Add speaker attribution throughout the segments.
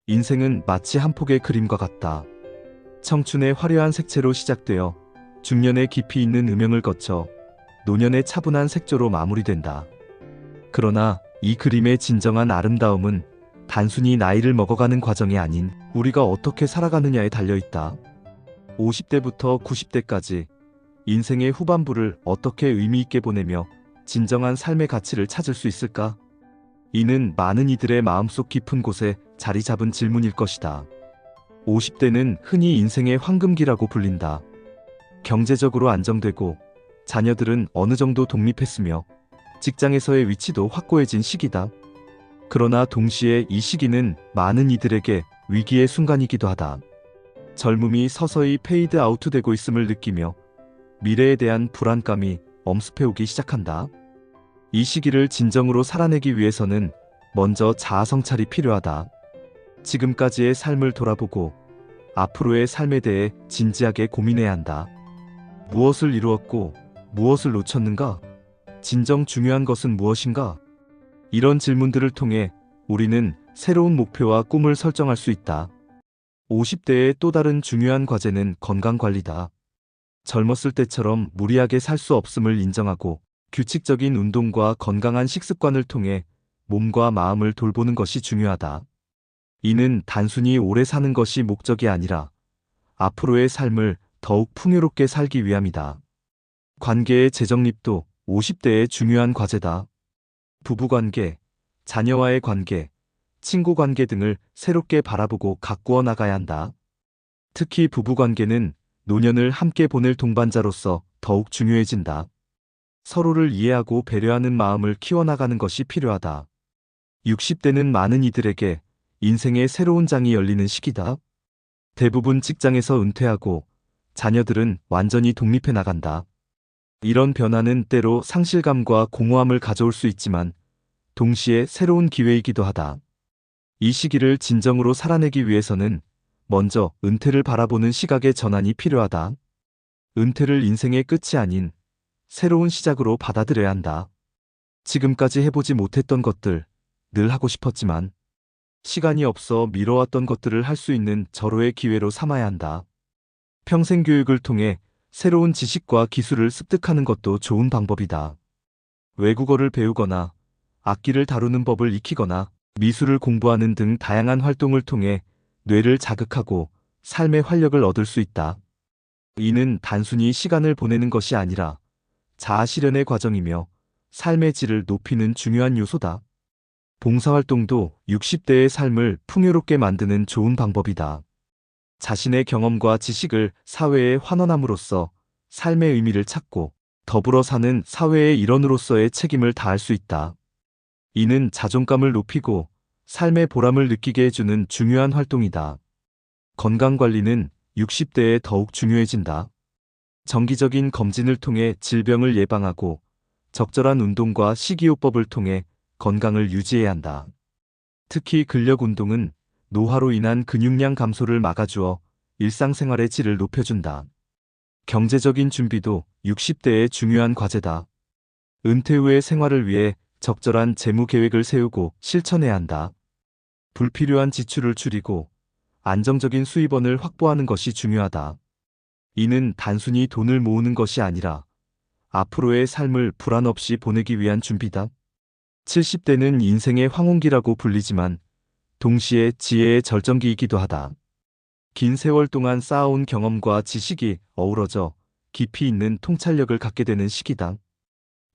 Speaker 1: 인생은 마치 한 폭의 그림과 같다. 청춘의 화려한 색채로 시작되어 중년의 깊이 있는 음영을 거쳐 노년의 차분한 색조로 마무리된다. 그러나 이 그림의 진정한 아름다움은 단순히 나이를 먹어가는 과정이 아닌 우리가 어떻게 살아가느냐에 달려있다. 50대부터 90대까지 인생의 후반부를 어떻게 의미있게 보내며 진정한 삶의 가치를 찾을 수 있을까? 이는 많은 이들의 마음속 깊은 곳에 자리 잡은 질문일 것이다. 50대는 흔히 인생의 황금기라고 불린다. 경제적으로 안정되고 자녀들은 어느 정도 독립했으며 직장에서의 위치도 확고해진 시기다. 그러나 동시에 이 시기는 많은 이들에게 위기의 순간이기도 하다. 젊음이 서서히 페이드 아웃되고 있음을 느끼며 미래에 대한 불안감이 엄습해오기 시작한다. 이 시기를 진정으로 살아내기 위해서는 먼저 자아성찰이 필요하다. 지금까지의 삶을 돌아보고 앞으로의 삶에 대해 진지하게 고민해야 한다. 무엇을 이루었고 무엇을 놓쳤는가? 진정 중요한 것은 무엇인가? 이런 질문들을 통해 우리는 새로운 목표와 꿈을 설정할 수 있다. 50대의 또 다른 중요한 과제는 건강관리다. 젊었을 때처럼 무리하게 살 수 없음을 인정하고 규칙적인 운동과 건강한 식습관을 통해 몸과 마음을 돌보는 것이 중요하다. 이는 단순히 오래 사는 것이 목적이 아니라 앞으로의 삶을 더욱 풍요롭게 살기 위함이다. 관계의 재정립도 50대의 중요한 과제다. 부부관계, 자녀와의 관계, 친구관계 등을 새롭게 바라보고 가꾸어 나가야 한다. 특히 부부관계는 노년을 함께 보낼 동반자로서 더욱 중요해진다. 서로를 이해하고 배려하는 마음을 키워나가는 것이 필요하다. 60대는 많은 이들에게 인생의 새로운 장이 열리는 시기다. 대부분 직장에서 은퇴하고 자녀들은 완전히 독립해 나간다. 이런 변화는 때로 상실감과 공허함을 가져올 수 있지만 동시에 새로운 기회이기도 하다. 이 시기를 진정으로 살아내기 위해서는 먼저 은퇴를 바라보는 시각의 전환이 필요하다. 은퇴를 인생의 끝이 아닌 새로운 시작으로 받아들여야 한다. 지금까지 해보지 못했던 것들, 늘 하고 싶었지만 시간이 없어 미뤄왔던 것들을 할 수 있는 절호의 기회로 삼아야 한다. 평생 교육을 통해 새로운 지식과 기술을 습득하는 것도 좋은 방법이다. 외국어를 배우거나 악기를 다루는 법을 익히거나 미술을 공부하는 등 다양한 활동을 통해 뇌를 자극하고 삶의 활력을 얻을 수 있다. 이는 단순히 시간을 보내는 것이 아니라 자아실현의 과정이며 삶의 질을 높이는 중요한 요소다. 봉사활동도 60대의 삶을 풍요롭게 만드는 좋은 방법이다. 자신의 경험과 지식을 사회에 환원함으로써 삶의 의미를 찾고 더불어 사는 사회의 일원으로서의 책임을 다할 수 있다. 이는 자존감을 높이고 삶의 보람을 느끼게 해주는 중요한 활동이다. 건강관리는 60대에 더욱 중요해진다. 정기적인 검진을 통해 질병을 예방하고 적절한 운동과 식이요법을 통해 건강을 유지해야 한다. 특히 근력 운동은 노화로 인한 근육량 감소를 막아주어 일상생활의 질을 높여준다. 경제적인 준비도 60대의 중요한 과제다. 은퇴 후의 생활을 위해 적절한 재무 계획을 세우고 실천해야 한다. 불필요한 지출을 줄이고 안정적인 수입원을 확보하는 것이 중요하다. 이는 단순히 돈을 모으는 것이 아니라 앞으로의 삶을 불안 없이 보내기 위한 준비다. 70대는 인생의 황혼기라고 불리지만 동시에 지혜의 절정기이기도 하다. 긴 세월 동안 쌓아온 경험과 지식이 어우러져 깊이 있는 통찰력을 갖게 되는 시기다.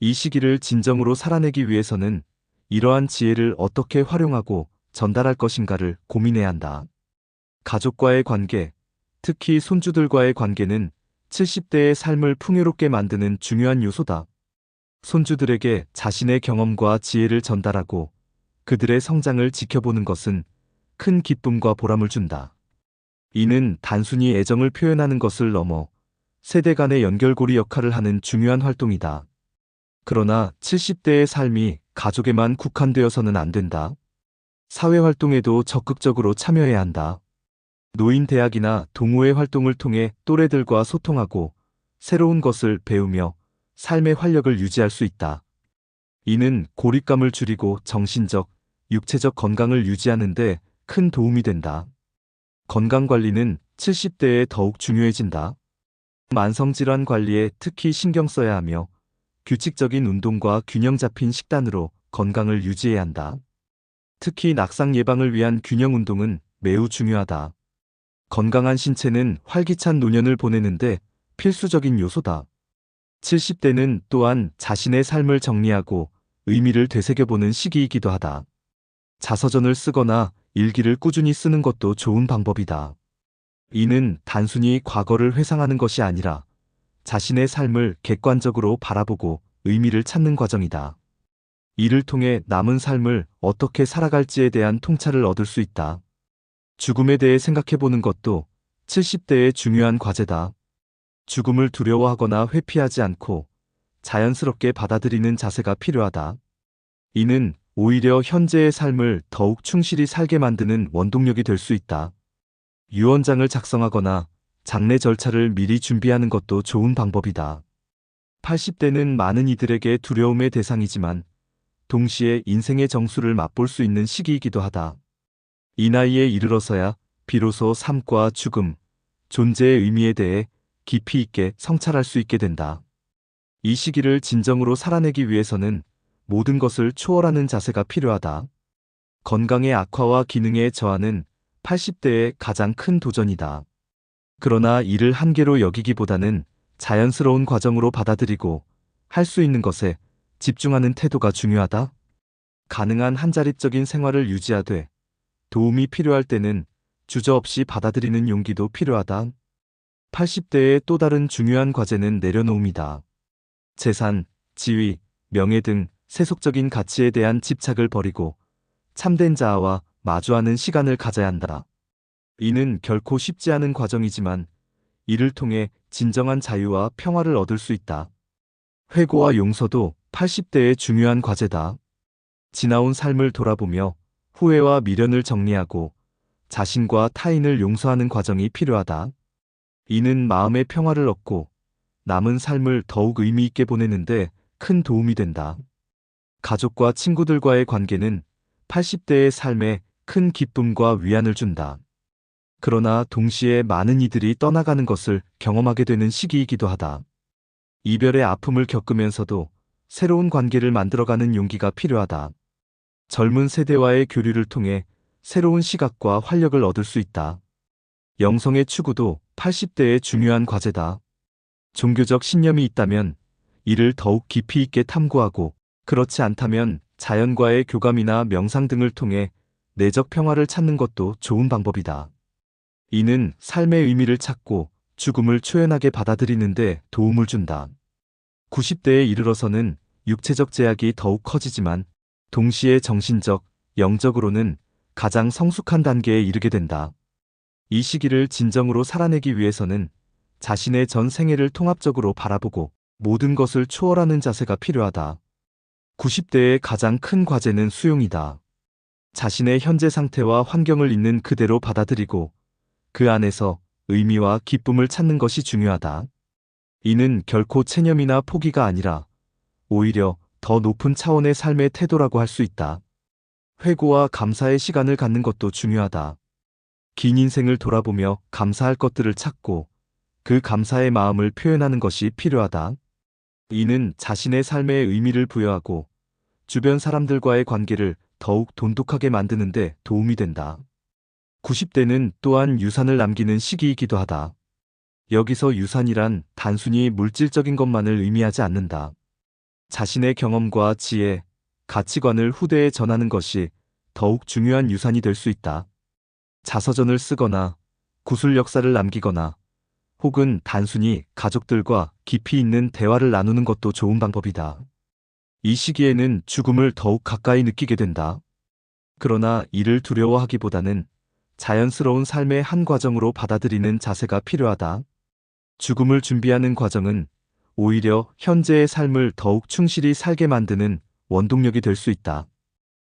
Speaker 1: 이 시기를 진정으로 살아내기 위해서는 이러한 지혜를 어떻게 활용하고 전달할 것인가를 고민해야 한다. 가족과의 관계, 특히 손주들과의 관계는 70대의 삶을 풍요롭게 만드는 중요한 요소다. 손주들에게 자신의 경험과 지혜를 전달하고 그들의 성장을 지켜보는 것은 큰 기쁨과 보람을 준다. 이는 단순히 애정을 표현하는 것을 넘어 세대 간의 연결고리 역할을 하는 중요한 활동이다. 그러나 70대의 삶이 가족에만 국한되어서는 안 된다. 사회활동에도 적극적으로 참여해야 한다. 노인대학이나 동호회 활동을 통해 또래들과 소통하고 새로운 것을 배우며 삶의 활력을 유지할 수 있다. 이는 고립감을 줄이고 정신적, 육체적 건강을 유지하는 데 큰 도움이 된다. 건강관리는 70대에 더욱 중요해진다. 만성질환 관리에 특히 신경 써야 하며 규칙적인 운동과 균형 잡힌 식단으로 건강을 유지해야 한다. 특히 낙상 예방을 위한 균형 운동은 매우 중요하다. 건강한 신체는 활기찬 노년을 보내는데 필수적인 요소다. 70대는 또한 자신의 삶을 정리하고 의미를 되새겨보는 시기이기도 하다. 자서전을 쓰거나 일기를 꾸준히 쓰는 것도 좋은 방법이다. 이는 단순히 과거를 회상하는 것이 아니라 자신의 삶을 객관적으로 바라보고 의미를 찾는 과정이다. 이를 통해 남은 삶을 어떻게 살아갈지에 대한 통찰을 얻을 수 있다. 죽음에 대해 생각해보는 것도 70대의 중요한 과제다. 죽음을 두려워하거나 회피하지 않고 자연스럽게 받아들이는 자세가 필요하다. 이는 오히려 현재의 삶을 더욱 충실히 살게 만드는 원동력이 될 수 있다. 유언장을 작성하거나 장례 절차를 미리 준비하는 것도 좋은 방법이다. 80대는 많은 이들에게 두려움의 대상이지만 동시에 인생의 정수를 맛볼 수 있는 시기이기도 하다. 이 나이에 이르러서야 비로소 삶과 죽음, 존재의 의미에 대해 깊이 있게 성찰할 수 있게 된다. 이 시기를 진정으로 살아내기 위해서는 모든 것을 초월하는 자세가 필요하다. 건강의 악화와 기능의 저하는 80대의 가장 큰 도전이다. 그러나 이를 한계로 여기기보다는 자연스러운 과정으로 받아들이고 할 수 있는 것에 집중하는 태도가 중요하다. 가능한 한자립적인 생활을 유지하되 도움이 필요할 때는 주저없이 받아들이는 용기도 필요하다. 80대의 또 다른 중요한 과제는 내려놓음이다. 재산, 지위, 명예 등 세속적인 가치에 대한 집착을 버리고 참된 자아와 마주하는 시간을 가져야 한다. 이는 결코 쉽지 않은 과정이지만 이를 통해 진정한 자유와 평화를 얻을 수 있다. 회고와 용서도 80대의 중요한 과제다. 지나온 삶을 돌아보며 후회와 미련을 정리하고 자신과 타인을 용서하는 과정이 필요하다. 이는 마음의 평화를 얻고 남은 삶을 더욱 의미 있게 보내는데 큰 도움이 된다. 가족과 친구들과의 관계는 80대의 삶에 큰 기쁨과 위안을 준다. 그러나 동시에 많은 이들이 떠나가는 것을 경험하게 되는 시기이기도 하다. 이별의 아픔을 겪으면서도 새로운 관계를 만들어가는 용기가 필요하다. 젊은 세대와의 교류를 통해 새로운 시각과 활력을 얻을 수 있다. 영성의 추구도 80대의 중요한 과제다. 종교적 신념이 있다면 이를 더욱 깊이 있게 탐구하고 그렇지 않다면 자연과의 교감이나 명상 등을 통해 내적 평화를 찾는 것도 좋은 방법이다. 이는 삶의 의미를 찾고 죽음을 초연하게 받아들이는 데 도움을 준다. 90대에 이르러서는 육체적 제약이 더욱 커지지만 동시에 정신적, 영적으로는 가장 성숙한 단계에 이르게 된다. 이 시기를 진정으로 살아내기 위해서는 자신의 전 생애를 통합적으로 바라보고 모든 것을 초월하는 자세가 필요하다. 90대의 가장 큰 과제는 수용이다. 자신의 현재 상태와 환경을 있는 그대로 받아들이고 그 안에서 의미와 기쁨을 찾는 것이 중요하다. 이는 결코 체념이나 포기가 아니라 오히려 더 높은 차원의 삶의 태도라고 할 수 있다. 회고와 감사의 시간을 갖는 것도 중요하다. 긴 인생을 돌아보며 감사할 것들을 찾고 그 감사의 마음을 표현하는 것이 필요하다. 이는 자신의 삶에 의미를 부여하고 주변 사람들과의 관계를 더욱 돈독하게 만드는 데 도움이 된다. 90대는 또한 유산을 남기는 시기이기도 하다. 여기서 유산이란 단순히 물질적인 것만을 의미하지 않는다. 자신의 경험과 지혜, 가치관을 후대에 전하는 것이 더욱 중요한 유산이 될 수 있다. 자서전을 쓰거나 구술 역사를 남기거나 혹은 단순히 가족들과 깊이 있는 대화를 나누는 것도 좋은 방법이다. 이 시기에는 죽음을 더욱 가까이 느끼게 된다. 그러나 이를 두려워하기보다는 자연스러운 삶의 한 과정으로 받아들이는 자세가 필요하다. 죽음을 준비하는 과정은 오히려 현재의 삶을 더욱 충실히 살게 만드는 원동력이 될 수 있다.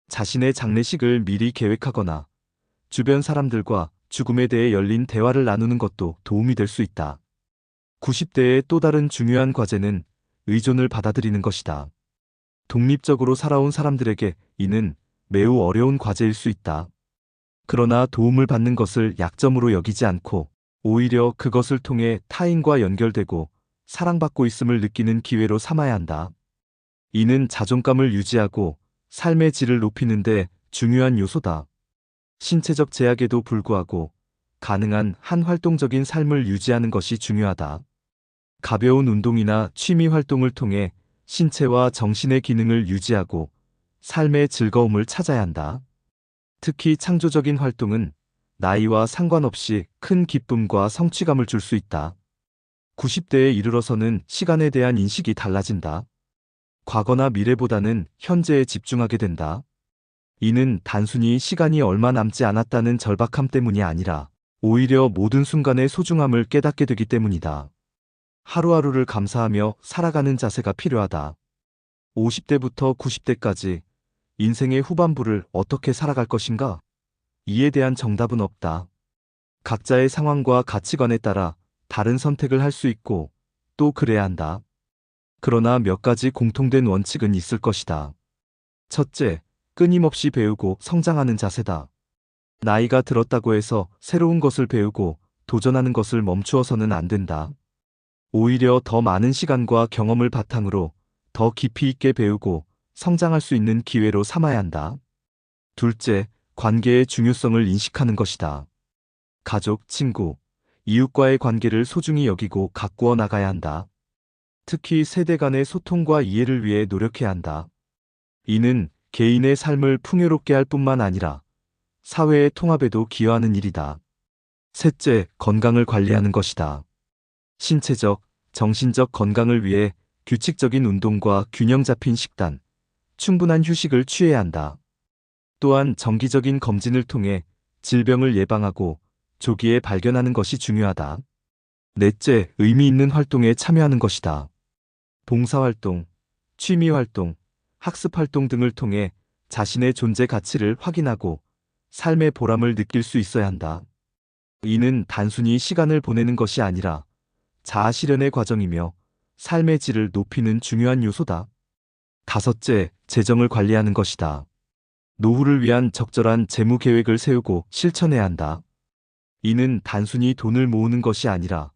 Speaker 1: 자신의 장례식을 미리 계획하거나 주변 사람들과 죽음에 대해 열린 대화를 나누는 것도 도움이 될 수 있다. 90대의 또 다른 중요한 과제는 의존을 받아들이는 것이다. 독립적으로 살아온 사람들에게 이는 매우 어려운 과제일 수 있다. 그러나 도움을 받는 것을 약점으로 여기지 않고 오히려 그것을 통해 타인과 연결되고 사랑받고 있음을 느끼는 기회로 삼아야 한다. 이는 자존감을 유지하고 삶의 질을 높이는 데 중요한 요소다. 신체적 제약에도 불구하고 가능한 한 활동적인 삶을 유지하는 것이 중요하다. 가벼운 운동이나 취미 활동을 통해 신체와 정신의 기능을 유지하고 삶의 즐거움을 찾아야 한다. 특히 창조적인 활동은 나이와 상관없이 큰 기쁨과 성취감을 줄 수 있다. 90대에 이르러서는 시간에 대한 인식이 달라진다. 과거나 미래보다는 현재에 집중하게 된다. 이는 단순히 시간이 얼마 남지 않았다는 절박함 때문이 아니라 오히려 모든 순간의 소중함을 깨닫게 되기 때문이다. 하루하루를 감사하며 살아가는 자세가 필요하다. 50대부터 90대까지 인생의 후반부를 어떻게 살아갈 것인가? 이에 대한 정답은 없다. 각자의 상황과 가치관에 따라 다른 선택을 할 수 있고 또 그래야 한다. 그러나 몇 가지 공통된 원칙은 있을 것이다. 첫째, 끊임없이 배우고 성장하는 자세다. 나이가 들었다고 해서 새로운 것을 배우고 도전하는 것을 멈추어서는 안 된다. 오히려 더 많은 시간과 경험을 바탕으로 더 깊이 있게 배우고 성장할 수 있는 기회로 삼아야 한다. 둘째, 관계의 중요성을 인식하는 것이다. 가족, 친구, 이웃과의 관계를 소중히 여기고 가꾸어 나가야 한다. 특히 세대 간의 소통과 이해를 위해 노력해야 한다. 이는 개인의 삶을 풍요롭게 할 뿐만 아니라 사회의 통합에도 기여하는 일이다. 셋째, 건강을 관리하는 것이다. 신체적, 정신적 건강을 위해 규칙적인 운동과 균형 잡힌 식단, 충분한 휴식을 취해야 한다. 또한 정기적인 검진을 통해 질병을 예방하고 조기에 발견하는 것이 중요하다. 넷째, 의미 있는 활동에 참여하는 것이다. 봉사활동, 취미활동, 학습활동 등을 통해 자신의 존재 가치를 확인하고 삶의 보람을 느낄 수 있어야 한다. 이는 단순히 시간을 보내는 것이 아니라 자아 실현의 과정이며 삶의 질을 높이는 중요한 요소다. 다섯째, 재정을 관리하는 것이다. 노후를 위한 적절한 재무 계획을 세우고 실천해야 한다. 이는 단순히 돈을 모으는 것이 아니라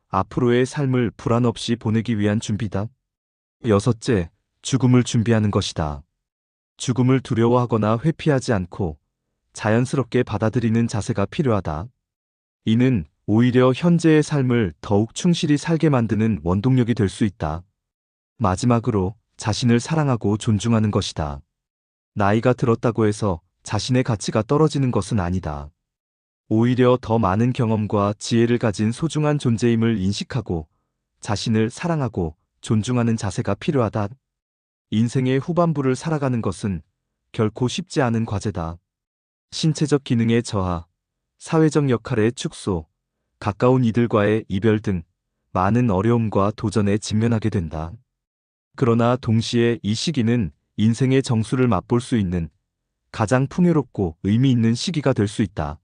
Speaker 1: 앞으로의 삶을 불안 없이 보내기 위한 준비다. 여섯째, 죽음을 준비하는 것이다. 죽음을 두려워하거나 회피하지 않고 자연스럽게 받아들이는 자세가 필요하다. 이는 오히려 현재의 삶을 더욱 충실히 살게 만드는 원동력이 될 수 있다. 마지막으로 자신을 사랑하고 존중하는 것이다. 나이가 들었다고 해서 자신의 가치가 떨어지는 것은 아니다. 오히려 더 많은 경험과 지혜를 가진 소중한 존재임을 인식하고 자신을 사랑하고 존중하는 자세가 필요하다. 인생의 후반부를 살아가는 것은 결코 쉽지 않은 과제다. 신체적 기능의 저하, 사회적 역할의 축소, 가까운 이들과의 이별 등 많은 어려움과 도전에 직면하게 된다. 그러나 동시에 이 시기는 인생의 정수를 맛볼 수 있는 가장 풍요롭고 의미 있는 시기가 될 수 있다.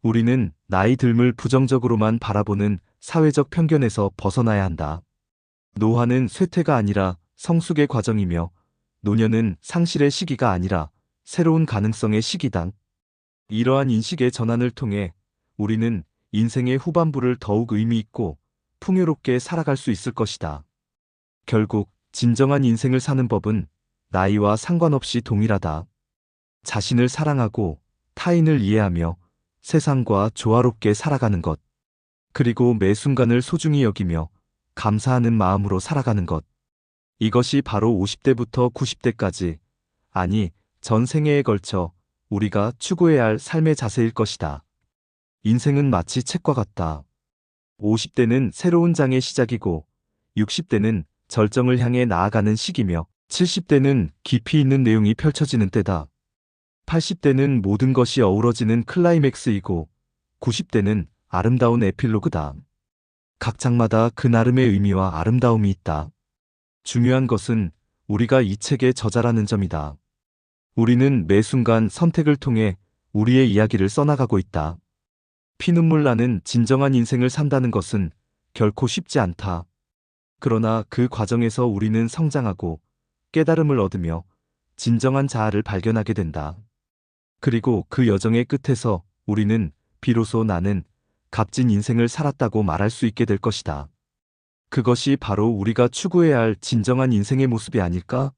Speaker 1: 우리는 나이 듦을 부정적으로만 바라보는 사회적 편견에서 벗어나야 한다. 노화는 쇠퇴가 아니라 성숙의 과정이며 노년은 상실의 시기가 아니라 새로운 가능성의 시기다. 이러한 인식의 전환을 통해 우리는 인생의 후반부를 더욱 의미 있고 풍요롭게 살아갈 수 있을 것이다. 결국 진정한 인생을 사는 법은 나이와 상관없이 동일하다. 자신을 사랑하고 타인을 이해하며 세상과 조화롭게 살아가는 것. 그리고 매 순간을 소중히 여기며 감사하는 마음으로 살아가는 것. 이것이 바로 50대부터 90대까지, 아니, 전 생애에 걸쳐 우리가 추구해야 할 삶의 자세일 것이다. 인생은 마치 책과 같다. 50대는 새로운 장의 시작이고, 60대는 절정을 향해 나아가는 시기며, 70대는 깊이 있는 내용이 펼쳐지는 때다. 80대는 모든 것이 어우러지는 클라이맥스이고, 90대는 아름다운 에필로그다. 각 장마다 그 나름의 의미와 아름다움이 있다. 중요한 것은 우리가 이 책의 저자라는 점이다. 우리는 매 순간 선택을 통해 우리의 이야기를 써나가고 있다. 피눈물 나는 진정한 인생을 산다는 것은 결코 쉽지 않다. 그러나 그 과정에서 우리는 성장하고 깨달음을 얻으며 진정한 자아를 발견하게 된다. 그리고 그 여정의 끝에서 우리는 비로소 나는 값진 인생을 살았다고 말할 수 있게 될 것이다. 그것이 바로 우리가 추구해야 할 진정한 인생의 모습이 아닐까?